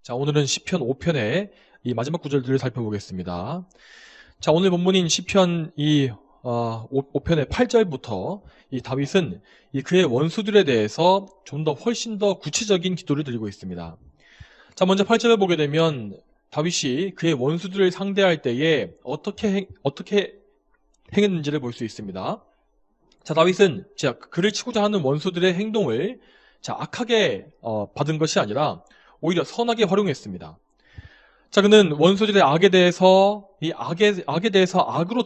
자, 오늘은 시편 5편의 이 마지막 구절들을 살펴보겠습니다. 자, 오늘 본문인 시편 5편의 8절부터 이 다윗은 그의 원수들에 대해서 좀 더 훨씬 더 구체적인 기도를 드리고 있습니다. 자, 먼저 8절을 보게 되면 다윗이 그의 원수들을 상대할 때에 어떻게 행했는지를 볼 수 있습니다. 자, 다윗은 그를 치고자 하는 원수들의 행동을 악하게 받은 것이 아니라 오히려 선하게 활용했습니다. 자, 그는 원수들의 악에 대해서 악에 대해서 악으로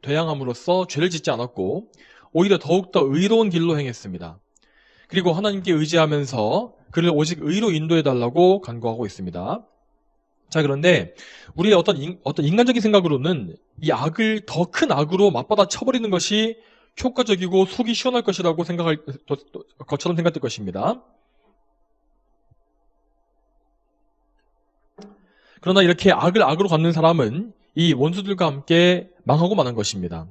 대항함으로써 죄를 짓지 않았고 오히려 더욱더 의로운 길로 행했습니다. 그리고 하나님께 의지하면서 그를 오직 의로 인도해달라고 간구하고 있습니다. 자, 그런데 우리의 어떤 인간적인 생각으로는 이 악을 더 큰 악으로 맞받아 쳐버리는 것이 효과적이고 속이 시원할 것이라고 생각할 것처럼 생각될 것입니다. 그러나 이렇게 악을 악으로 갚는 사람은 이 원수들과 함께 망하고 마는 것입니다.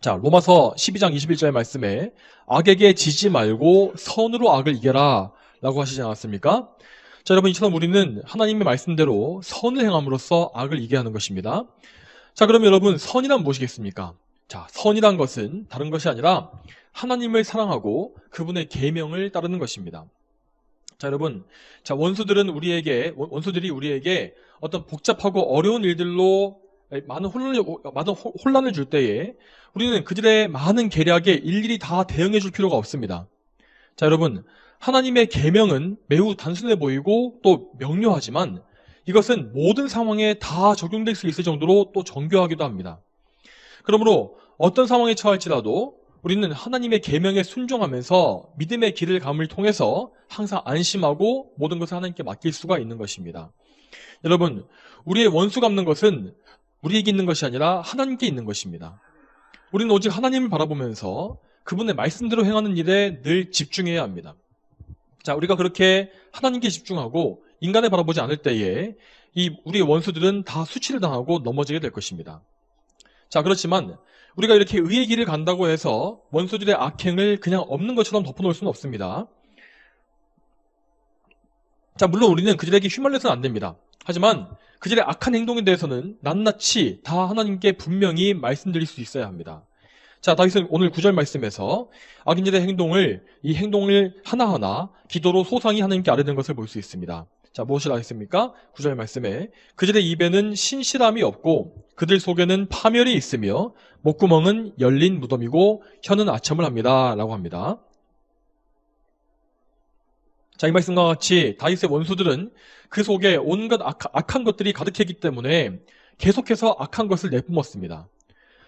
자, 로마서 12장 21절 말씀에 악에게 지지 말고 선으로 악을 이겨라 라고 하시지 않았습니까? 자, 여러분, 이처럼 우리는 하나님의 말씀대로 선을 행함으로써 악을 이겨야 하는 것입니다. 자, 그럼 여러분, 선이란 무엇이겠습니까? 자, 선이란 것은 다른 것이 아니라 하나님을 사랑하고 그분의 계명을 따르는 것입니다. 자, 여러분, 원수들이 우리에게 어떤 복잡하고 어려운 일들로 많은 혼란을 줄 때에 우리는 그들의 많은 계략에 일일이 다 대응해 줄 필요가 없습니다. 자, 여러분, 하나님의 계명은 매우 단순해 보이고 또 명료하지만 이것은 모든 상황에 다 적용될 수 있을 정도로 또 정교하기도 합니다. 그러므로 어떤 상황에 처할지라도 우리는 하나님의 계명에 순종하면서 믿음의 길을 감을 통해서 항상 안심하고 모든 것을 하나님께 맡길 수가 있는 것입니다. 여러분, 우리의 원수 갚는 것은 우리에게 있는 것이 아니라 하나님께 있는 것입니다. 우리는 오직 하나님을 바라보면서 그분의 말씀대로 행하는 일에 늘 집중해야 합니다. 자, 우리가 그렇게 하나님께 집중하고 인간을 바라보지 않을 때에 우리의 원수들은 다 수치를 당하고 넘어지게 될 것입니다. 자, 그렇지만 우리가 이렇게 의의 길을 간다고 해서 원수들의 악행을 그냥 없는 것처럼 덮어놓을 수는 없습니다. 자, 물론 우리는 그들에게 휘말려서는 안 됩니다. 하지만 그들의 악한 행동에 대해서는 낱낱이 다 하나님께 분명히 말씀드릴 수 있어야 합니다. 자, 다윗은 오늘 9절 말씀에서 악인들의 이 행동을 하나하나 기도로 소상히 하나님께 아뢰는 것을 볼 수 있습니다. 자, 무엇이라 했습니까? 9절 말씀에 그들의 입에는 신실함이 없고 그들 속에는 파멸이 있으며 목구멍은 열린 무덤이고 혀는 아첨을 합니다 라고 합니다. 자, 이 말씀과 같이 다윗의 원수들은 그 속에 온갖 악한 것들이 가득했기 때문에 계속해서 악한 것을 내뿜었습니다.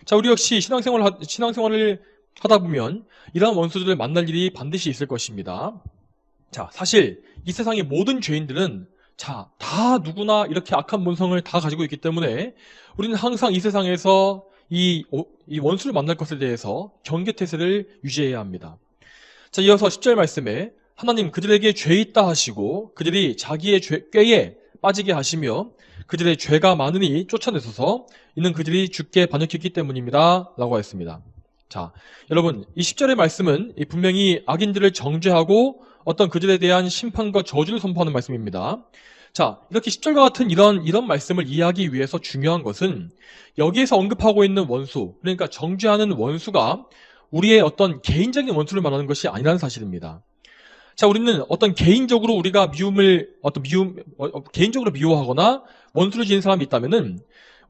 자, 우리 역시 신앙생활을 하다 보면 이러한 원수들을 만날 일이 반드시 있을 것입니다. 자, 사실 이 세상의 모든 죄인들은 다 누구나 이렇게 악한 본성을 다 가지고 있기 때문에 우리는 항상 이 세상에서 이 원수를 만날 것에 대해서 경계태세를 유지해야 합니다. 자, 이어서 10절 말씀에 하나님 그들에게 죄 있다 하시고 그들이 자기의 꾀에 빠지게 하시며 그들의 죄가 많으니 쫓아내소서 이는 그들이 주께 반역했기 때문입니다 라고 했습니다. 자, 여러분, 이 10절의 말씀은 분명히 악인들을 정죄하고 어떤 그들에 대한 심판과 저주를 선포하는 말씀입니다. 자, 이렇게 10절과 같은 이런 말씀을 이해하기 위해서 중요한 것은 여기에서 언급하고 있는 원수, 그러니까 정죄하는 원수가 우리의 어떤 개인적인 원수를 말하는 것이 아니라는 사실입니다. 자, 우리는 어떤 개인적으로 우리가 개인적으로 미워하거나 원수를 지은 사람이 있다면은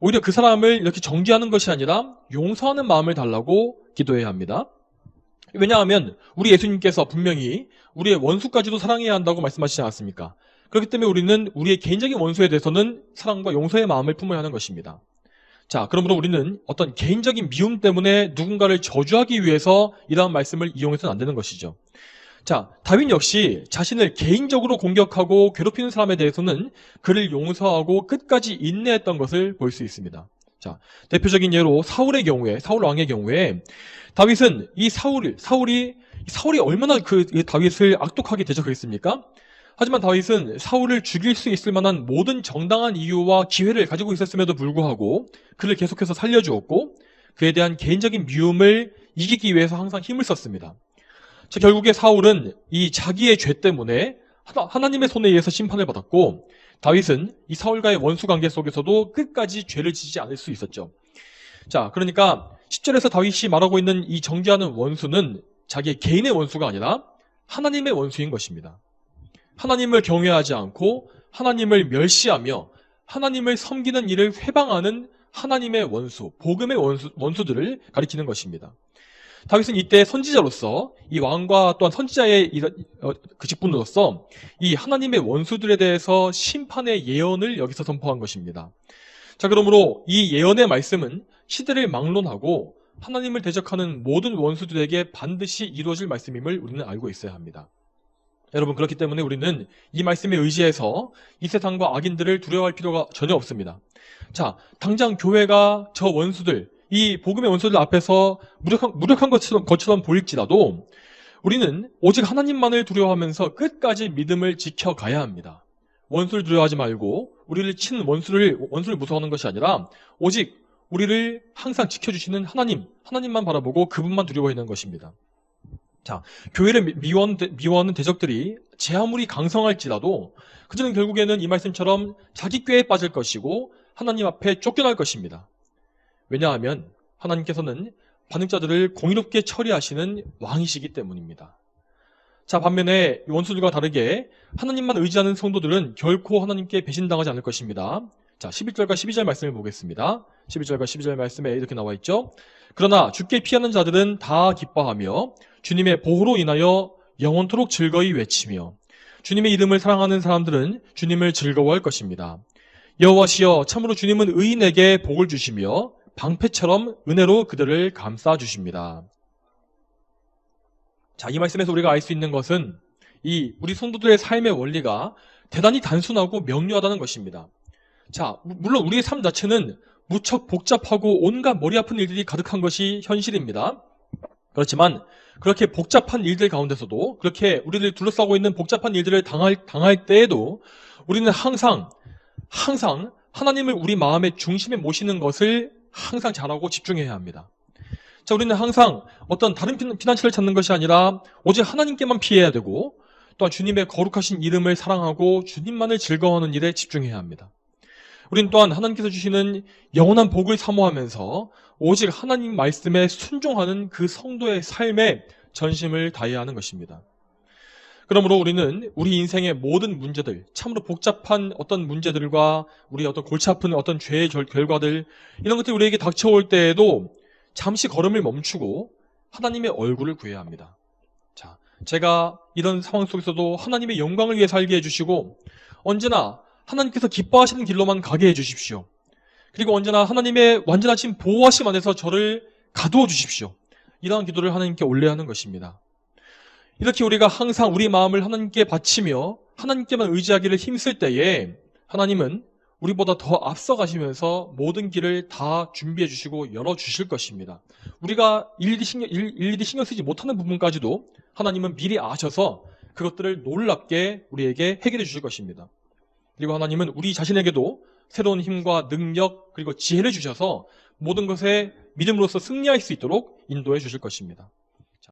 오히려 그 사람을 이렇게 정죄하는 것이 아니라 용서하는 마음을 달라고 기도해야 합니다. 왜냐하면 우리 예수님께서 분명히 우리의 원수까지도 사랑해야 한다고 말씀하시지 않았습니까? 그렇기 때문에 우리는 우리의 개인적인 원수에 대해서는 사랑과 용서의 마음을 품어야 하는 것입니다. 자, 그러므로 우리는 어떤 개인적인 미움 때문에 누군가를 저주하기 위해서 이러한 말씀을 이용해서는 안 되는 것이죠. 자, 다윗 역시 자신을 개인적으로 공격하고 괴롭히는 사람에 대해서는 그를 용서하고 끝까지 인내했던 것을 볼 수 있습니다. 자, 대표적인 예로 사울 왕의 경우에 다윗은 사울이 얼마나 다윗을 악독하게 대적했습니까? 하지만 다윗은 사울을 죽일 수 있을 만한 모든 정당한 이유와 기회를 가지고 있었음에도 불구하고 그를 계속해서 살려주었고 그에 대한 개인적인 미움을 이기기 위해서 항상 힘을 썼습니다. 자, 결국에 사울은 이 자기의 죄 때문에 하나님의 손에 의해서 심판을 받았고, 다윗은 이 사울과의 원수 관계 속에서도 끝까지 죄를 지지 않을 수 있었죠. 자, 그러니까 10절에서 다윗이 말하고 있는 이 정죄하는 원수는 자기의 개인의 원수가 아니라 하나님의 원수인 것입니다. 하나님을 경외하지 않고 하나님을 멸시하며 하나님을 섬기는 일을 회방하는 하나님의 원수, 복음의 원수들을 가리키는 것입니다. 다윗은 이때 선지자로서 이 왕과 또한 선지자의 그 직분으로서 이 하나님의 원수들에 대해서 심판의 예언을 여기서 선포한 것입니다. 자, 그러므로 이 예언의 말씀은 시대를 막론하고 하나님을 대적하는 모든 원수들에게 반드시 이루어질 말씀임을 우리는 알고 있어야 합니다. 여러분, 그렇기 때문에 우리는 이 말씀에 의지해서 이 세상과 악인들을 두려워할 필요가 전혀 없습니다. 자, 당장 교회가 저 원수들, 이 복음의 원수들 앞에서 무력한 것처럼 보일지라도 우리는 오직 하나님만을 두려워하면서 끝까지 믿음을 지켜가야 합니다. 원수를 두려워하지 말고 우리를 치는 원수를 무서워하는 것이 아니라 오직 우리를 항상 지켜주시는 하나님만 바라보고 그분만 두려워하는 것입니다. 자, 교회를 미워하는 대적들이 제 아무리 강성할지라도 그들은 결국에는 이 말씀처럼 자기 꾀에 빠질 것이고 하나님 앞에 쫓겨날 것입니다. 왜냐하면 하나님께서는 반역자들을 공의롭게 처리하시는 왕이시기 때문입니다. 자, 반면에 원수들과 다르게 하나님만 의지하는 성도들은 결코 하나님께 배신당하지 않을 것입니다. 자, 11절과 12절 말씀을 보겠습니다. 11절과 12절 말씀에 이렇게 나와 있죠. 그러나 주께 피하는 자들은 다 기뻐하며 주님의 보호로 인하여 영원토록 즐거이 외치며 주님의 이름을 사랑하는 사람들은 주님을 즐거워할 것입니다. 여호와시여, 참으로 주님은 의인에게 복을 주시며 방패처럼 은혜로 그들을 감싸 주십니다. 자, 이 말씀에서 우리가 알 수 있는 것은 우리 성도들의 삶의 원리가 대단히 단순하고 명료하다는 것입니다. 자, 물론 우리의 삶 자체는 무척 복잡하고 온갖 머리 아픈 일들이 가득한 것이 현실입니다. 그렇지만 그렇게 복잡한 일들 가운데서도, 그렇게 우리를 둘러싸고 있는 복잡한 일들을 당할 때에도 우리는 항상 하나님을 우리 마음의 중심에 모시는 것을 항상 잘하고 집중해야 합니다. 자, 우리는 항상 어떤 다른 피난처를 찾는 것이 아니라 오직 하나님께만 피해야 되고, 또한 주님의 거룩하신 이름을 사랑하고 주님만을 즐거워하는 일에 집중해야 합니다. 우리는 또한 하나님께서 주시는 영원한 복을 사모하면서 오직 하나님 말씀에 순종하는 그 성도의 삶에 전심을 다해야 하는 것입니다. 그러므로 우리는 우리 인생의 모든 문제들, 참으로 복잡한 어떤 문제들과 우리 어떤 골치 아픈 어떤 죄의 결과들, 이런 것들이 우리에게 닥쳐올 때에도 잠시 걸음을 멈추고 하나님의 얼굴을 구해야 합니다. 자, 제가 이런 상황 속에서도 하나님의 영광을 위해 살게 해주시고 언제나 하나님께서 기뻐하시는 길로만 가게 해주십시오. 그리고 언제나 하나님의 완전하신 보호하심 안에서 저를 가두어 주십시오. 이러한 기도를 하나님께 올려야 하는 것입니다. 이렇게 우리가 항상 우리 마음을 하나님께 바치며 하나님께만 의지하기를 힘쓸 때에 하나님은 우리보다 더 앞서 가시면서 모든 길을 다 준비해 주시고 열어 주실 것입니다. 우리가 일일이 신경 쓰지 못하는 부분까지도 하나님은 미리 아셔서 그것들을 놀랍게 우리에게 해결해 주실 것입니다. 그리고 하나님은 우리 자신에게도 새로운 힘과 능력 그리고 지혜를 주셔서 모든 것에 믿음으로써 승리할 수 있도록 인도해 주실 것입니다.